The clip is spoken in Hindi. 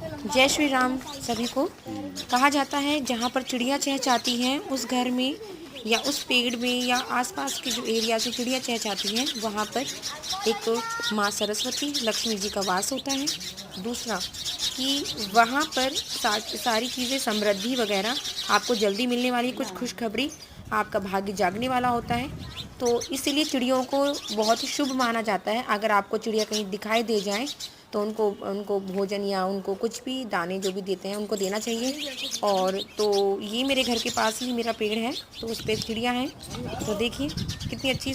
जय श्री राम सभी को। कहा जाता है जहाँ पर चिड़िया चहचहाती हैं उस घर में या उस पेड़ में या आसपास के जो एरिया से चिड़िया चहचहाती हैं वहाँ पर एक माँ सरस्वती लक्ष्मी जी का वास होता है। दूसरा कि वहाँ पर सारी चीज़ें समृद्धि वगैरह आपको जल्दी मिलने वाली, कुछ खुशखबरी, आपका भाग्य जागने वाला होता है। तो इसीलिए चिड़ियों को बहुत ही शुभ माना जाता है। अगर आपको चिड़िया कहीं दिखाई दे जाए तो उनको उनको भोजन या उनको कुछ भी दाने जो भी देते हैं उनको देना चाहिए। और तो ये मेरे घर के पास ही मेरा पेड़ है, तो उस पे चिड़िया हैं। तो देखिए कितनी अच्छी